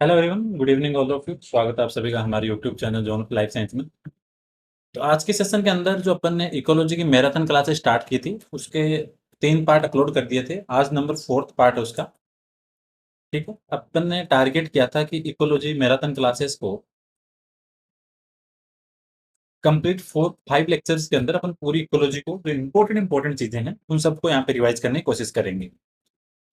Hello everyone, good evening all of you. स्वागत है आप सभी का हमारे YouTube channel John of life science में। तो आज के सेशन के अंदर जो अपन ने इकोलॉजी की मैराथन क्लासेस स्टार्ट की थी, उसके 3 पार्ट अपलोड कर दिए थे। आज नंबर 4th पार्ट है उसका। ठीक है, अपन ने टारगेट किया था कि इकोलॉजी मैराथन क्लासेस को कंप्लीट 4-5 लेक्चर्स के अंदर अपन पूरी इकोलॉजी को जो इंपॉर्टेंट इंपॉर्टेंट चीजें हैं उन सबको यहाँ पे रिवाइज करने की कोशिश करेंगे।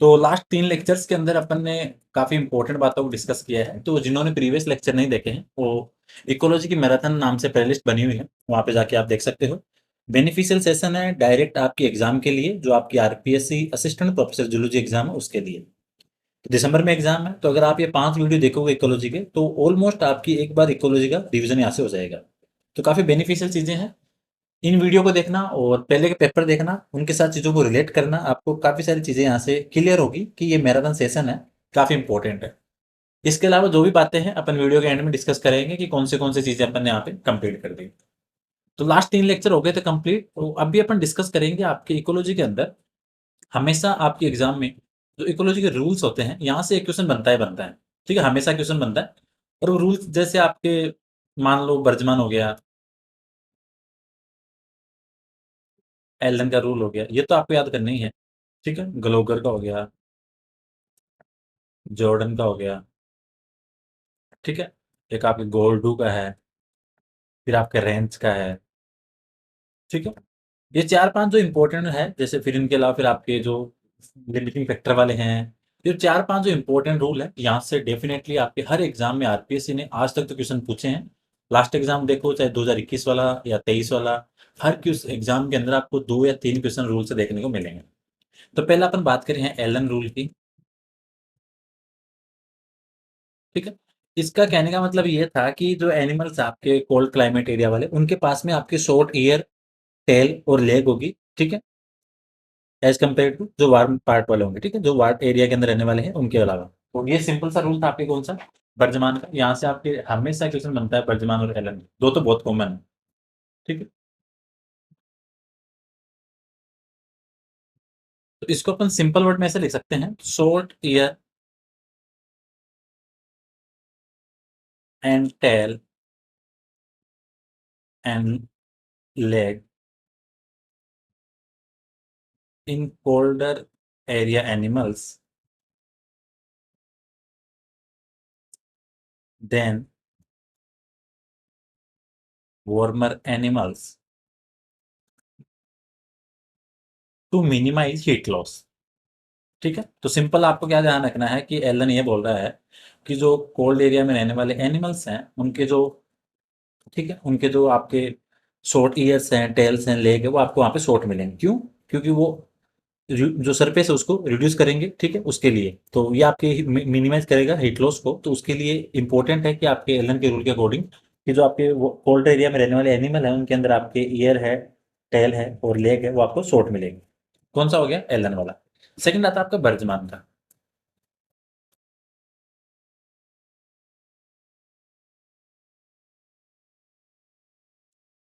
तो लास्ट 3 लेक्चर्स के अंदर अपन ने काफी इंपॉर्टेंट बातों को डिस्कस किया है। तो जिन्होंने प्रीवियस लेक्चर नहीं देखे हैं वो इकोलॉजी की मैराथन नाम से प्लेलिस्ट बनी हुई है, वहां पे जाके आप देख सकते हो। बेनिफिशियल सेशन है डायरेक्ट आपकी एग्जाम के लिए, जो आपकी RPSC assistant professor zoology exam है उसके लिए। तो दिसंबर में एग्जाम है, तो अगर आप ये 5 वीडियो देखोगे इकोलॉजी के तो ऑलमोस्ट आपकी एक बार इकोलॉजी का रिविजन यहाँ से हो जाएगा। तो काफी बेनिफिशियल चीजें हैं। इन वीडियो को देखना और पहले के पेपर देखना, उनके साथ चीज़ों को रिलेट करना, आपको काफ़ी सारी चीज़ें यहाँ से क्लियर होगी कि ये मैराथन सेशन है, काफ़ी इंपॉर्टेंट है। इसके अलावा जो भी बातें हैं अपन वीडियो के एंड में डिस्कस करेंगे कि कौन से चीज़ें अपन ने यहाँ पे कंप्लीट कर दी। तो लास्ट 3 लेक्चर हो गए थे कंप्लीट। तो अभी अपन डिस्कस करेंगे आपके इकोलॉजी के अंदर हमेशा आपके एग्जाम में जो इकोलॉजी के रूल्स होते हैं, यहाँ से एक क्वेश्चन बनता है। ठीक है, हमेशा क्वेश्चन बनता है। और वो रूल्स जैसे आपके मान लो बर्जमान हो गया, एलन का रूल हो गया, ये तो आपको याद करना ही है। ठीक है, ग्लोगर का हो गया, जॉर्डन का हो गया। ठीक है, एक आपके गोल्डू का है, फिर आपके रेंज का है। ठीक है, ये 4-5 जो इंपॉर्टेंट है, जैसे फिर इनके अलावा फिर आपके जो लिमिटिंग फैक्टर वाले हैं। ये 4-5 जो इंपॉर्टेंट रूल है, यहाँ से डेफिनेटली आपके हर एग्जाम में आरपीएससी ने आज तक तो क्वेश्चन पूछे हैं। लास्ट एग्जाम देखो, चाहे 2021 वाला या 23 वाला, हर एग्जाम के अंदर आपको 2 या 3 क्वेश्चन रूल से देखने को मिलेंगे। तो पहले अपन बात करें हैं एलन रूल की। ठीक है, इसका कहने का मतलब ये था कि जो एनिमल्स आपके कोल्ड क्लाइमेट एरिया वाले, उनके पास में आपके शॉर्ट ईयर, टेल और लेग होगी। ठीक है, एज कम्पेयर टू जो वार्म पार्ट वाले होंगे। ठीक है, जो वार्म एरिया के अंदर रहने वाले हैं उनके अलावा। तो ये सिंपल सा रूल था आपके कौन सा, बर्जमान का। यहाँ से आपके हमेशा क्वेश्चन बनता है बर्जमान और एलन, दो तो बहुत कॉमन है। ठीक है, तो इसको अपन सिंपल वर्ड में ऐसे लिख सकते हैं, short ear and tail and leg in colder area animals than warmer animals to minimise heat loss. ठीक है, तो सिंपल आपको क्या ध्यान रखना है कि एलन ये बोल रहा है कि जो कोल्ड एरिया में रहने वाले एनिमल्स हैं उनके जो, ठीक है, उनके जो आपके शॉर्ट ईयर्स हैं, टेल्स हैं, लेग है, वो आपको वहाँ पे शॉर्ट मिलेंगे। क्यों? क्योंकि वो जो सरफेस है उसको रिड्यूस करेंगे। ठीक है, उसके लिए तो ये आपके मिनिमाइज करेगा हीट लॉस को। तो उसके लिए इंपॉर्टेंट है कि आपके एलन के रूल के अकॉर्डिंग कि जो आपके कोल्ड एरिया में रहने वाले एनिमल है उनके अंदर आपके ईयर है, टेल है और लेग है, वो आपको शॉर्ट मिलेंगे। कौन सा हो गया? एलन वाला। सेकंड आता है आपका बर्जमान का।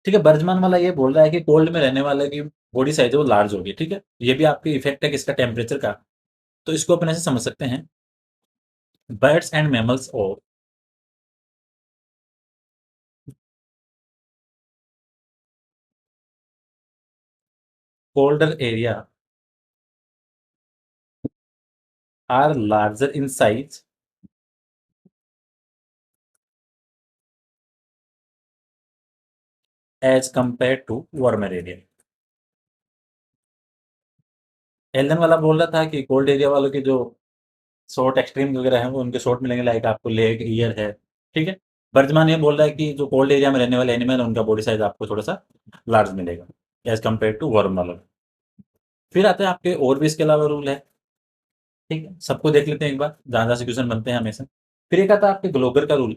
ठीक है, बर्जमान वाला ये बोल रहा है कि कोल्ड में रहने वाले की बॉडी साइज है वो लार्ज होगी। ठीक है, ये भी आपके इफेक्ट है किसका? टेम्परेचर का। तो इसको अपन ऐसे समझ सकते हैं, बर्ड्स एंड मैमल्स और colder area are larger in size as compare to warmer area. Allen वाला बोल रहा था कि कोल्ड एरिया वालों के जो शॉर्ट एक्सट्रीम वगैरह हैं वो उनके शॉर्ट मिलेंगे, लाइक आपको लेग, ईयर है। ठीक है, बर्जमान ये बोल रहा है कि जो कोल्ड एरिया में रहने वाले एनिमल है उनका बॉडी साइज आपको थोड़ा सा लार्ज मिलेगा एज कंपेयर टू वार्म वालों। फिर आते हैं आपके और भी इसके अलावा रूल है। ठीक है, सबको देख लेते हैं एक बार, जहाँ जहाँ से क्वेश्चन बनते हैं हमेशा। फिर एक आता है आपके ग्लोबर का रूल।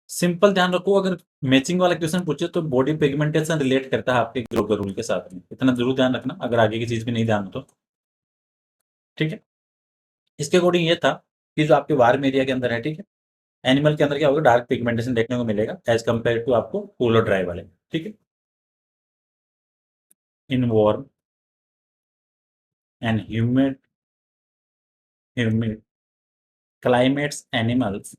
सिंपल ध्यान रखो, अगर मैचिंग वाला क्वेश्चन पूछे तो बॉडी पिगमेंटेशन रिलेट करता है आपके ग्लोबर रूल के साथ में, इतना जरूर ध्यान रखना अगर आगे की चीज भी नहीं ध्यान हो तो। ठीक है, इसके अकॉर्डिंग ये था कि जो आपके वार्म एरिया के अंदर है, ठीक है, एनिमल के अंदर क्या होगा, डार्क पिगमेंटेशन देखने को मिलेगा एज कम्पेयर टू आपको कूलर ड्राई वाले। ठीक है, in warm and humid climates animals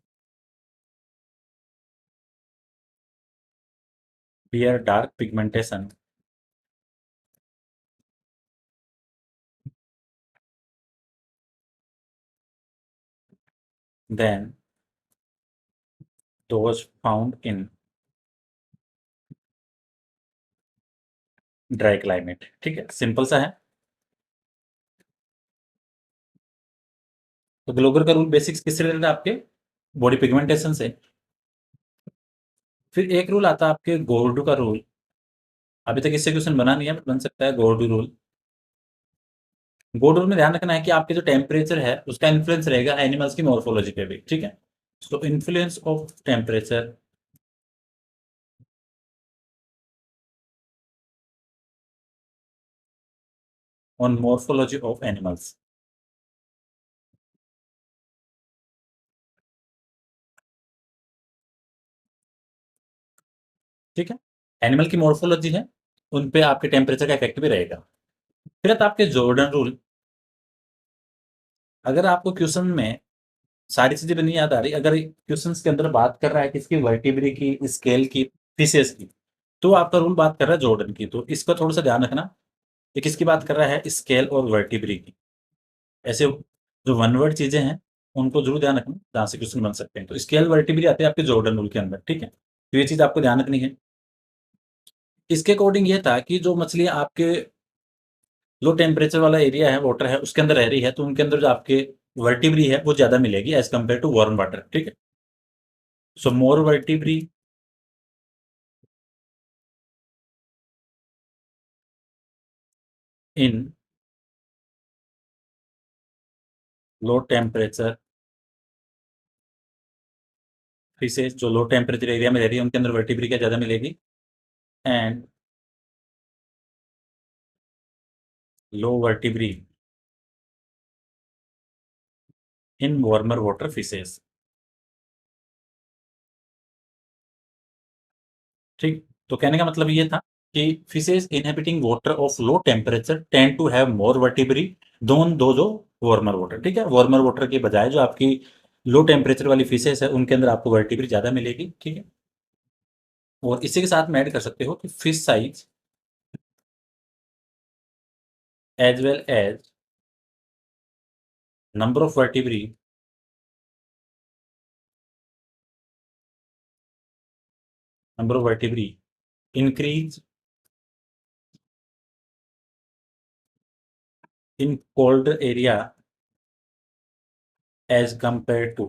bear dark pigmentation than those found in dry climate. ठीक है, सिंपल सा है। तो ग्लोगर का रूल बेसिक्स किससे रिलेटेड है आपके? बॉडी पिगमेंटेशन से। फिर एक रूल आता है आपके गोर्डू का रूल। अभी तक इससे क्वेश्चन बना नहीं है, बट बन सकता है गोर्डू रूल। गोल्ड रूल में ध्यान रखना है कि आपके जो टेम्परेचर है उसका इन्फ्लुएंस रहेगा एनिमल्स की मॉर्फोलॉजी पे भी। ठीक है, तो influence of temperature on morphology of animals. ठीक है, एनिमल की मॉर्फोलॉजी है, उन पे आपके टेम्परेचर का इफेक्ट भी रहेगा। फिर आता है आपके जॉर्डन रूल। अगर आपको क्वेश्चन में सारी चीजें नहीं याद आ रही, अगर क्वेश्चन के अंदर बात कर रहा है किसकी, वर्टिब्री की, स्केल की, फिशेस की, तो आपका रूल बात कर रहा है जॉर्डन की, तो इसका थोड़ा सा ध्यान रखना। ये किसकी बात कर रहा है? स्केल और वर्टिब्री की। ऐसे जो वन वर्ड चीजें हैं उनको जरूर ध्यान रखना जहाँ से क्वेश्चन बन सकते हैं। तो स्केल वर्टिब्री आते हैं आपके जॉर्डन रूल के अंदर। ठीक है, तो ये चीज आपको ध्यान रखनी है। इसके अकॉर्डिंग ये था कि जो मछलियां आपके लो टेम्परेचर वाला एरिया है, वाटर है, उसके अंदर रह रही है, तो उनके अंदर जो आपके वर्टिब्री है वो ज्यादा मिलेगी as compare to warm water. ठीक है, so more vertebrae in low temperature fishes, जो लो टेम्परेचर एरिया में रह रही है उनके अंदर वर्टिब्री क्या ज्यादा मिलेगी, and low vertebrae in warmer water fishes. ठीक, तो कहने का मतलब ये था कि fishes inhabiting water of low temperature tend to have more vertebrae than दो जो वार्मर वाटर। ठीक है, वार्मर वाटर के बजाय जो आपकी लो टेम्परेचर वाली फिशेज है उनके अंदर आपको वर्टिब्री ज्यादा मिलेगी। ठीक है, और इसी के साथ में ऐड कर सकते हो कि fish size as well as number of vertebrae increase in cold area as compare to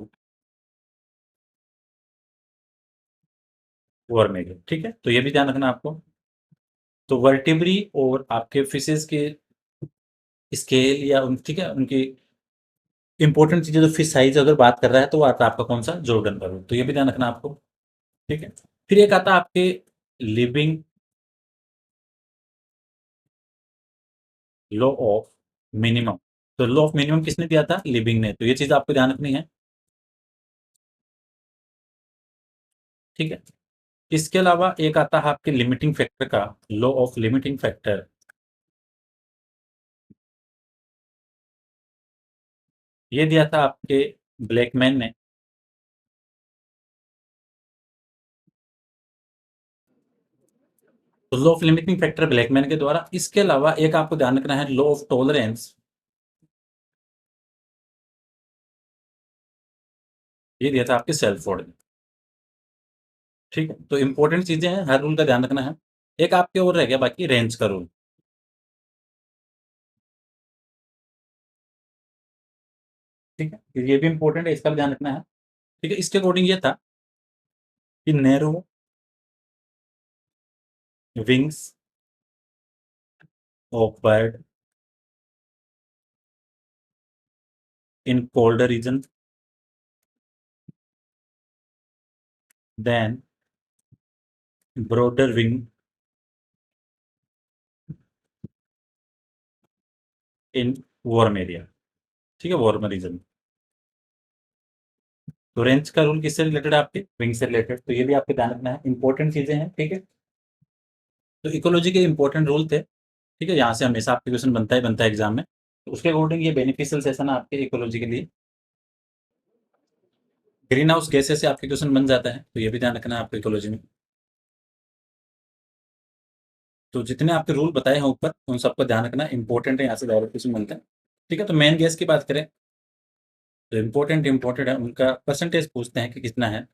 warm area. ठीक है, तो ये भी ध्यान रखना आपको। तो वर्टिब्री और आपके फिशेज के स्केल या उन, ठीक है, उनकी इंपॉर्टेंट चीजें जो फिश साइज अगर बात कर रहा है तो वो आता है आपका कौन सा, जॉर्डन का रूल। तो ये भी ध्यान रखना आपको। ठीक है, फिर एक आता है आपके लिविंग लॉ ऑफ मिनिमम। तो लॉ ऑफ मिनिमम किसने दिया था? लिविंग ने। तो ये चीज आपको ध्यान रखनी है। ठीक है, इसके अलावा एक आता है आपके लिमिटिंग फैक्टर का लॉ ऑफ लिमिटिंग फैक्टर। ये दिया था आपके ब्लैकमैन ने। तो law of limiting factor Blackman के द्वारा। इसके अलावा एक आपको ध्यान रखना है, लॉ ऑफ टॉलरेंस। ये दिया था आपके सेल्फोर्ड ने। ठीक है, तो इंपॉर्टेंट चीजें हैं, हर रूल का ध्यान रखना है। एक आपके और रह गया बाकी, रेंज का रूल। ठीक है, तो ये भी इंपॉर्टेंट है, इसका भी ध्यान रखना है। ठीक है, इसके अकॉर्डिंग ये था कि narrow wings of bird in colder region than broader wing in warm area. ठीक है, वार्म रीजन। तो रेंज का रूल किससे रिलेटेड है? आपके विंग से रिलेटेड। तो ये भी आपके ध्यान रखना है, इंपॉर्टेंट चीजें हैं। ठीक है, तो इकोलॉजी के इंपॉर्टेंट रूल थे। ठीक है, यहाँ से हमेशा आपके क्वेश्चन बनता है एग्जाम में। तो उसके अकॉर्डिंग ये बेनिफिशियल सेशन है आपके इकोलॉजी के लिए। ग्रीन हाउस गैसेस से आपके क्वेश्चन बन जाता है, तो ये भी ध्यान रखना है आपको इकोलॉजी में। तो जितने आपके रूल बताए हैं ऊपर, उन सबको ध्यान रखना, इंपॉर्टेंट है, यहाँ से डायरेक्ट क्वेश्चन बनते हैं। ठीक है, तो मेन गैस की बात करें, जो इम्पोर्टेंट है, उनका परसेंटेज पूछते हैं कि कितना है।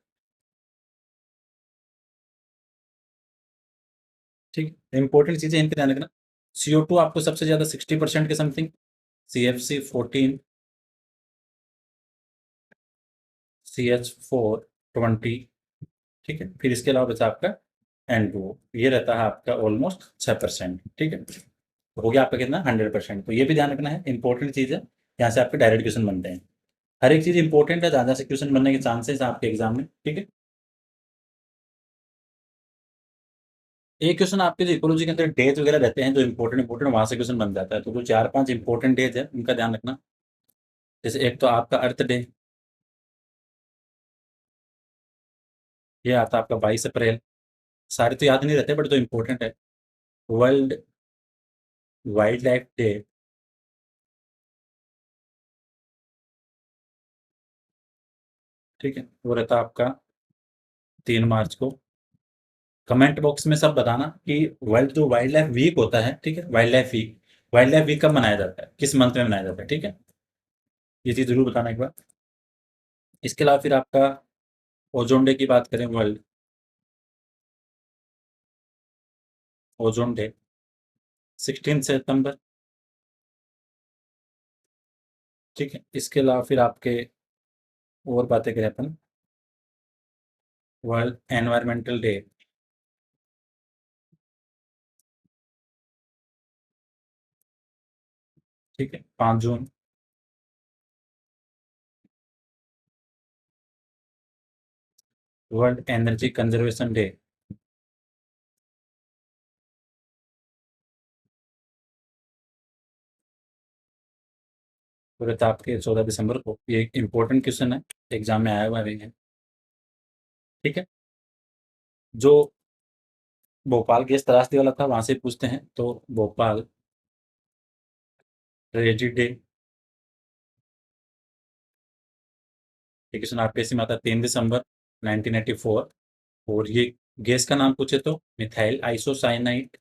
ठीक है, इंपॉर्टेंट चीज़ें इनके ध्यान रखना। CO2 आपको सबसे ज़्यादा 60% के समथिंग, CFC 14, CH4 20। ठीक है, फिर इसके अलावा बचा आपका N2, ये रहता है आपका ऑलमोस्ट 6%। ठीक है, तो हो गया आपका कितना, 100%। तो ये भी ध्यान रखना है, इंपॉर्टेंट चीज़ है, यहाँ से आपके डायरेक्ट क्वेश्चन बनते हैं। हर एक चीज़ इंपॉर्टेंट है, ज़्यादा से क्वेश्चन बनने के चांसेस हैं आपके एग्जाम में। ठीक है, एक क्वेश्चन आपके जो इकोलॉजी के अंदर डेज वगैरह रहते हैं, जो इंपॉर्टेंट वहां से क्वेश्चन बन जाता है। तो जो 4-5 इंपॉर्टेंट डेज है, उनका ध्यान रखना। जैसे एक तो आपका अर्थ डे, ये आता है आपका 22 अप्रैल। सारे तो याद नहीं रहते, बट जो इंपॉर्टेंट है, वर्ल्ड वाइल्ड लाइफ डे। ठीक है, वो रहता है आपका 3 मार्च को। कमेंट बॉक्स में सब बताना कि वर्ल्ड जो वाइल्ड लाइफ वीक होता है, ठीक है, वाइल्ड लाइफ वीक कब मनाया जाता है, किस मंथ में मनाया जाता है। ठीक है, ये चीज़ जरूर बताना एक बार। इसके अलावा फिर आपका ओजोन डे की बात करें, वर्ल्ड ओजोन डे 16 सितंबर। ठीक है, इसके अलावा फिर आपके और बातें करें अपन, वर्ल्ड एनवायरमेंटल डे। ठीक है, 5 जून। World energy conservation day. वो रहता है आपके 14 दिसंबर को। ये एक इंपॉर्टेंट क्वेश्चन है, एग्जाम में आया हुआ भी है। ठीक है, जो भोपाल गैस त्रासदी वाला था, वहां से पूछते हैं। तो भोपाल ट्रेजिडी डे, ये क्वेश्चन आपके इसमें आता है 3 दिसंबर 1984। और ये गैस का नाम पूछे तो मिथाइल आइसोसाइनाइड।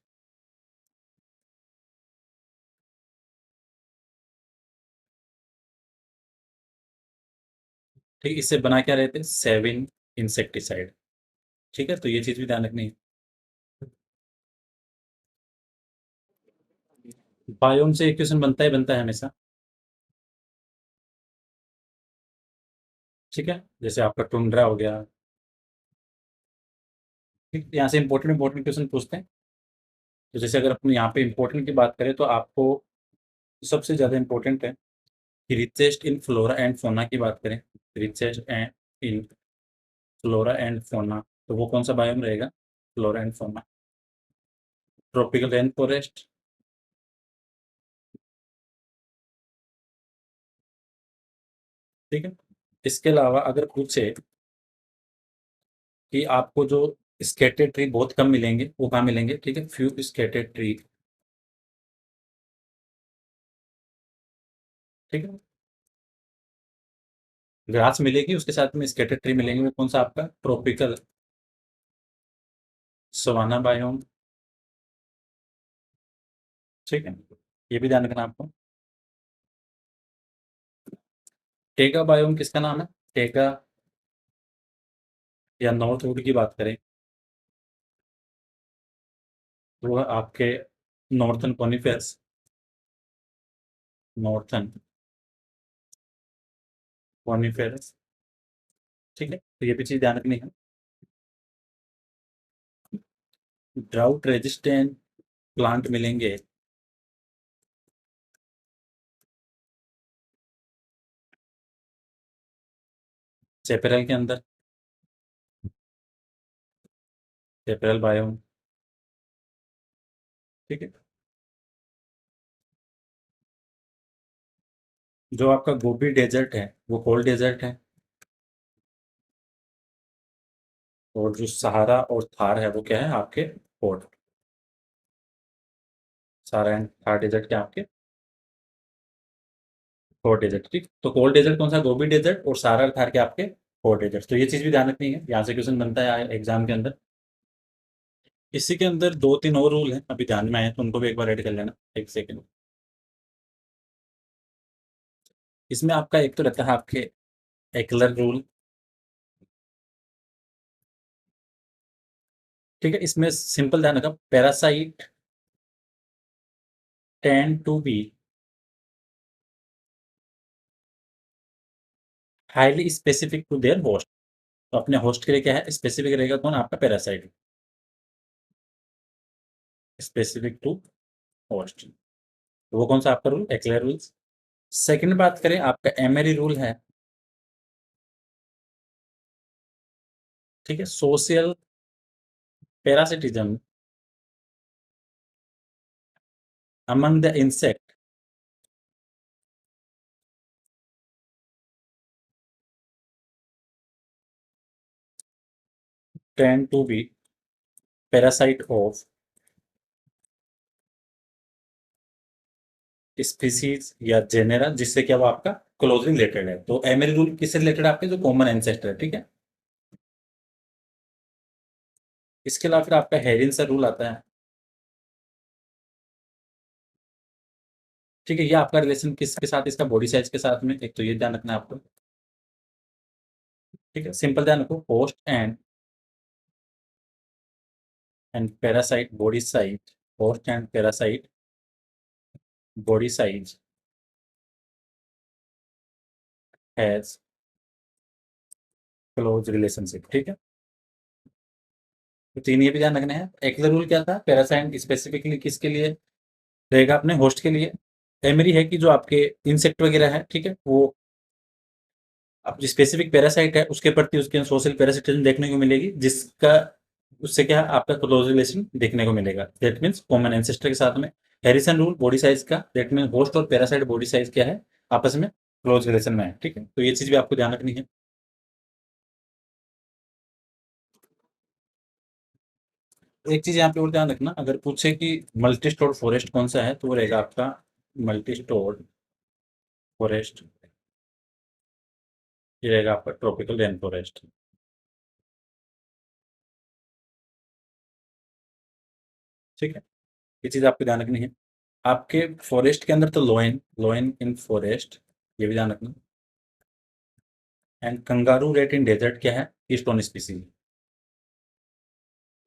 ठीक, इससे बना क्या रहते हैं, सेविन इंसेक्टिसाइड। ठीक है, तो ये चीज भी ध्यान रखनी है। बायोम से एक क्वेश्चन बनता ही बनता है हमेशा। ठीक है, जैसे आपका टुंड्रा हो गया। ठीक, यहाँ से इंपॉर्टेंट इंपॉर्टेंट क्वेश्चन पूछते हैं। तो जैसे अगर अपन यहाँ पे इंपॉर्टेंट की बात करें, तो आपको सबसे ज़्यादा इंपॉर्टेंट है कि richest in flora and fauna की बात करें। Richest and in flora and fauna, तो वो कौन सा बायोम रहेगा, flora and fauna. Tropical rain forest. ठीक है, इसके अलावा अगर पूछे कि आपको जो स्केटेड ट्री बहुत कम मिलेंगे, वो कहाँ मिलेंगे। ठीक है, फ्यू स्केटेड ट्री। ठीक है, ग्रास मिलेगी, उसके साथ में स्केटेड ट्री मिलेंगे, वो कौन सा आपका, ट्रॉपिकल सवाना बायोम। ठीक है, ये भी ध्यान रखना आपको। टेगा बायोम किसका नाम है, टेगा, या नॉर्थ वुड की बात करें, तो वो आपके नॉर्थन कॉनिफेरस, नॉर्थन कॉनिफेरस। ठीक है, तो ये भी चीज ध्यान रखनी है। ड्राउट रेजिस्टेंट प्लांट मिलेंगे चेपेरल के अंदर, चेपेरल बायोम। ठीक है, जो आपका गोबी डेजर्ट है, वो कोल्ड डेजर्ट है। और जो सहारा और थार है, वो क्या है आपके, hot. Sahara and Thar desert क्या आपके फोर डेजर्ट, ठीक। तो कोल्ड डेजर्ट कौन सा, गोबी डेजर्ट, और सारा थार के आपके फोर डेजर्ट। तो ये चीज़ भी ध्यान रखनी है, यहाँ से क्वेश्चन बनता है एग्जाम के अंदर। इसी के अंदर दो तीन और रूल हैं अभी ध्यान में आए, तो उनको भी एक बार ऐड कर लेना। एक सेकेंड। इसमें आपका एक तो रहता है आपके एकलर रूल, ठीक है। इसमें सिंपल ध्यान रखा, parasite tend to be highly specific to their host. तो अपने होस्ट के लिए क्या है, स्पेसिफिक रहेगा कौन, आपका पैरासाइट, स्पेसिफिक टू होस्ट। तो वो कौन सा आपका रूल, एक्लेयर रूल्स। सेकंड बात करें, आपका एमएरी रूल है, ठीक है। Social parasitism among the insect tend to be parasite of species या जेनेरा, जिससे क्या वो आपका क्लोजली रिलेटेड है। तो एमएरी रूल किससे रिलेटेड है, आपके जो कॉमन एंसेस्टर है, ठीक है। इसके अलावा फिर आपका हेरिन सा रूल आता है, ठीक है। ये आपका रिलेशन किसके साथ, इसका बॉडी साइज के साथ में, एक तो ये ध्यान रखना है आपको, ठीक है। सिंपल ध्यान रखो, host and parasite body size, host and parasite body size has close relationship, ठीक है। तो तीन ये भी ध्यान रखने हैं। एक्लर रूल क्या था, पैरासाइट स्पेसिफिकली किसके लिए रहेगा, अपने होस्ट के लिए। एमरी है कि जो आपके इंसेक्ट वगैरह है, ठीक है, वो अब जो स्पेसिफिक पैरासाइट है उसके प्रति उसके सोशल पैरासिटिज्म देखने को मिलेगी, जिसका उससे क्या है, आपका क्लोज रिलेशन देखने को मिलेगा, दैट मीन्स कॉमन एंसेस्टर के साथ में। हैरिसन रूल बॉडी साइज का, दैट मीन्स होस्ट और पैरासाइट बॉडी साइज क्या है, आपस में क्लोज रिलेशन में है, ठीक है। तो ये चीज भी आपको ध्यान रखनी है। एक चीज यहाँ पे और ध्यान रखना, अगर पूछे कि मल्टी स्टोर फॉरेस्ट कौन सा है, तो वो रहेगा आपका मल्टी स्टोर फॉरेस्ट, ये रहेगा आपका ट्रॉपिकल रेन फॉरेस्ट, ठीक है। ये चीज आपको ध्यान रखनी है। आपके फॉरेस्ट के अंदर तो लोइन लोइन इन फॉरेस्ट, ये भी ध्यान रखना। And kangaroo rat in desert क्या है, कीस्टोन स्पीसीज।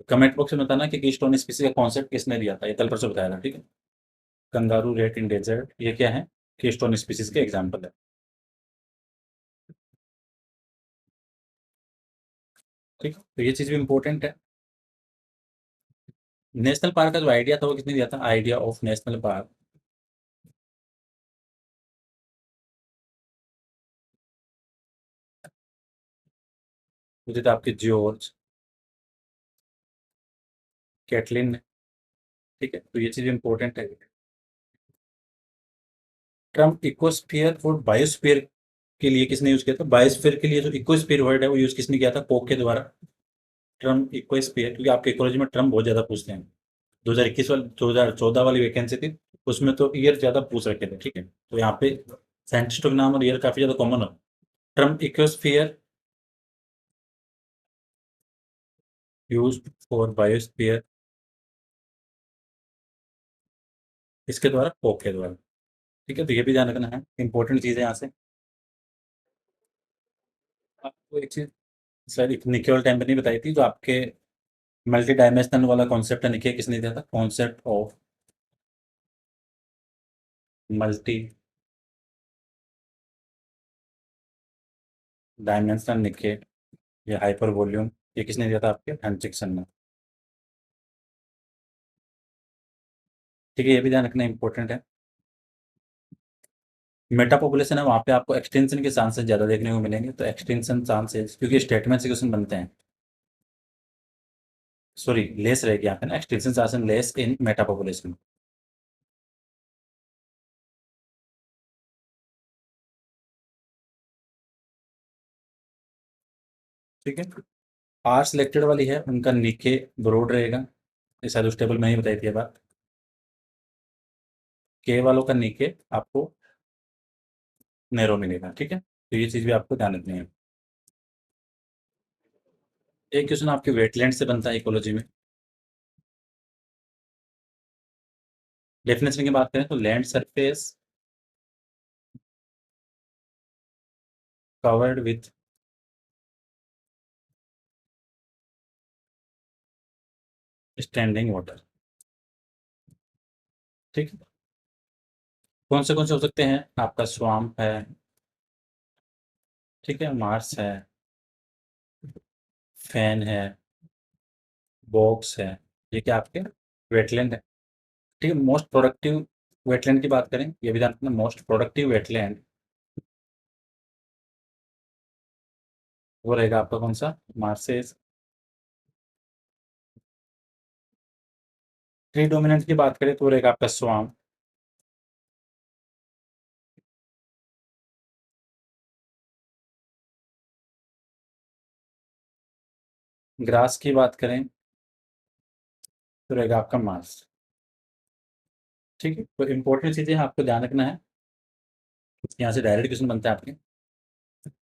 कमेंट बॉक्स में बताना कि कीस्टोन स्पीसीज का कॉन्सेप्ट किसने दिया था, ये कल परसों बताया था, ठीक है। कंगारू रेट इन डेजर्ट ये क्या है, कीस्टोन स्पीसीज के एग्जाम्पल है, ठीक है। तो ये चीज भी इंपॉर्टेंट है। नेशनल पार्क का जो आइडिया था वो किसने दिया था, आइडिया ऑफ नेशनल पार्क, वो थे आपके जॉर्ज कैटलिन ने, ठीक है। तो ये चीज इंपॉर्टेंट है। टर्म इकोस्फीयर और बायोस्फीयर के लिए किसने यूज किया था, बायोस्फीयर के लिए जो इकोस्फीयर वर्ड है वो यूज किसने किया था, कोक के द्वारा। ट्रम इकोस्फीयर, क्योंकि आपके इकोलॉजी में ट्रम बहुत ज्यादा पूछते हैं। 2021 वाली 2014 वाली वैकेंसी थी, उसमें तो ईयर ज्यादा पूछ रखे थे, ठीक है। तो यहाँ पे साइंटिस्टों के नाम और ईयर काफी ज्यादा कॉमन हो। Term ecosphere use for biosphere, इसके द्वारा, कोक के द्वारा, ठीक है। तो ये भी ध्यान रखना है, इंपॉर्टेंट चीज है यहाँ से। आपको एक चीज शायद निकोल टेम्पर ने बताई थी, जो आपके मल्टी डायमेंशनल वाला कॉन्सेप्ट है, निके किसने दिया था, कॉन्सेप्ट ऑफ मल्टी डायमेंशनल निके या हाइपर वॉल्यूम, ये किसने दिया था, आपके हेनरिक्सन ने, ठीक है। ये भी ध्यान रखना इंपॉर्टेंट है। मेटा पॉपुलेशन है, वहाँ पे आपको एक्सटेंशन के चांसेस ज़्यादा देखने को मिलेंगे, तो एक्सटेंशन चांसेस, क्योंकि स्टेटमेंट से क्वेश्चन बनते हैं, सॉरी लेस रहेगी यहाँ पे ना, extension chances less in Meta population, ठीक है। आर सिलेक्टेड वाली है, उनका नीचे ब्रॉड रहेगा, ये शायद उस टेबल में ही बताई थी ये बात। के वालों का नीचे आपको नैरो मिलेगा, ठीक है? तो ये चीज़ भी आपको ध्यान रखनी है। एक क्वेश्चन आपके वेटलैंड से बनता है इकोलॉजी में। डेफिनेशन की बात करें तो land surface covered with standing water, ठीक है? कौन से हो सकते हैं? आपका स्वाम्प है, ठीक है? मार्स है, फैन है, बॉक्स है, ये क्या आपके वेटलैंड है, ठीक है? मोस्ट प्रोडक्टिव वेटलैंड की बात करें, ये भी ध्यान रखना, मोस्ट प्रोडक्टिव वेटलैंड वो रहेगा आपका कौन सा? मार्सेस। ट्री डोमिनेंट की बात करें तो वो रहेगा आपका स्वाम्प। ग्रास की बात करें तो रहेगा आपका मार्स, ठीक है? तो इंपॉर्टेंट चीज़ें आपको ध्यान रखना है। यहाँ से डायरेक्ट क्वेश्चन बनता है आपके।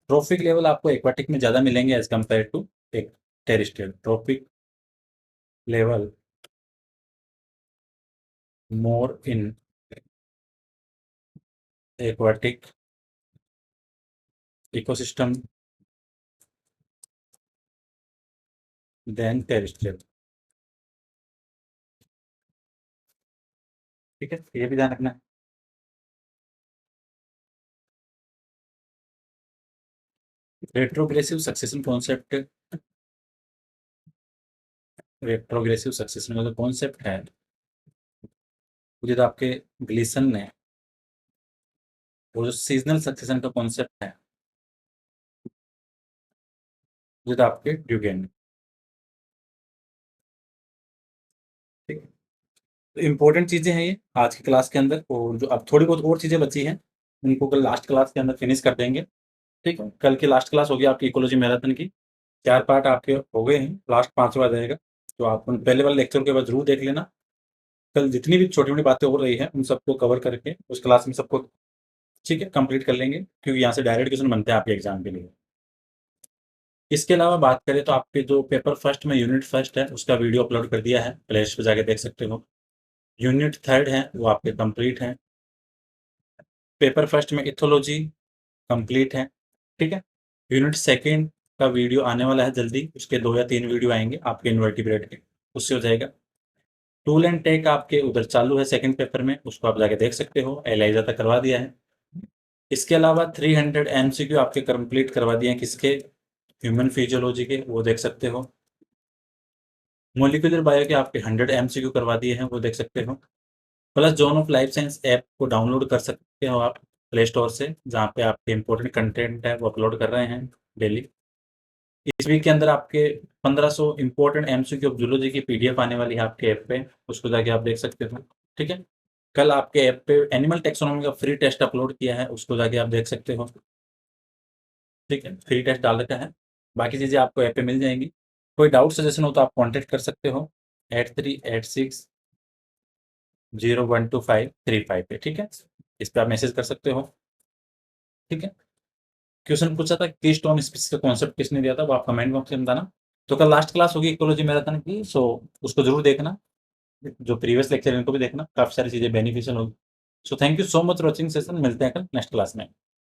ट्रॉफिक लेवल आपको एक्वाटिक में ज़्यादा मिलेंगे एज कम्पेयर टू एक टेरेस्ट्रियल। ट्रॉफिक लेवल मोर इन एक्वाटिक इकोसिस्टम देन टेरेस्ट्रियल, ठीक है? ये भी ध्यान रखना है। Retrogressive succession concept, retrogressive succession का जो कॉन्सेप्ट है वो जो आपके ग्लीसन ने, वो जो सीजनल सक्सेशन का कॉन्सेप्ट है वो जो आपके ड्यूगेन ने, ठीक है? तो इम्पोर्टेंट चीज़ें हैं ये आज की क्लास के अंदर, और जो अब थोड़ी बहुत और चीज़ें बची हैं उनको कल लास्ट क्लास के अंदर फिनिश कर देंगे, ठीक है? कल की लास्ट क्लास होगी आपकी इकोलॉजी मैराथन की। 4 पार्ट आपके हो गए हैं, लास्ट 5वां रहेगा। तो आप उन पहले वाले लेक्चर के बाद ज़रूर देख लेना। कल जितनी भी छोटी-मोटी बातें हो रही हैं उन सबको कवर करके उस क्लास में सबको, ठीक है, कंप्लीट कर लेंगे, क्योंकि यहाँ से डायरेक्ट क्वेश्चन बनते हैं आपके एग्जाम के लिए। इसके अलावा बात करें तो आपके जो पेपर फर्स्ट में यूनिट फर्स्ट है उसका वीडियो अपलोड कर दिया है, प्लेलिस्ट पे जाके देख सकते हो। यूनिट थर्ड है वो आपके कंप्लीट है। पेपर फर्स्ट में इथोलॉजी कंप्लीट है, ठीक है? यूनिट सेकंड का वीडियो आने वाला है जल्दी, उसके 2 या 3 वीडियो आएँगे आपके इनवर्टिब्रेट के, उससे हो जाएगा। टूल एंड टेक आपके उधर चालू है सेकंड पेपर में, उसको आप जाके देख सकते हो, एलाइज़ा तक करवा दिया है। इसके अलावा 300 एमसीक्यू आपके कंप्लीट करवा दिए हैं किसके? ह्यूमन फिजियोलॉजी के, वो देख सकते हो। मॉलिक्यूलर बायो के आपके 100 एमसीक्यू करवा दिए हैं, वो देख सकते हो। Plus John of life science app को डाउनलोड कर सकते हो आप प्ले स्टोर से, जहाँ पे आपके इंपॉर्टेंट कंटेंट है वो अपलोड कर रहे हैं डेली। इस वीक के अंदर आपके 1500 इंपॉर्टेंट एमसीक्यू ऑफ जूलॉजी की पीडीएफ आने वाली है आपके ऐप पे, उसको जाके आप देख सकते हो, ठीक है? कल आपके ऐप पे एनिमल टैक्सोनॉमी का फ्री टेस्ट अपलोड किया है, उसको जाके आप देख सकते हो, ठीक है? फ्री टेस्ट डाल रखा है, बाकी चीज़ें आपको ऐप पे मिल जाएँगी। कोई डाउट सजेशन हो तो आप कॉन्टैक्ट कर सकते हो 8386012535 पे, ठीक है? इस पे आप मैसेज कर सकते हो, ठीक है? क्वेश्चन पूछा था कीस्टोन स्पीशीज़ का कॉन्सेप्ट किसने दिया था, वो आप कमेंट बॉक्स में बताना। तो कल लास्ट क्लास होगी इकोलॉजी मैराथन की, सो उसको ज़रूर देखना। जो प्रीवियस लेक्चर है इनको भी देखना, काफ़ी सारी चीज़ें बेनिफिशियल होगी। So thank you so much for watching session, मिलते हैं कल नेक्स्ट क्लास में।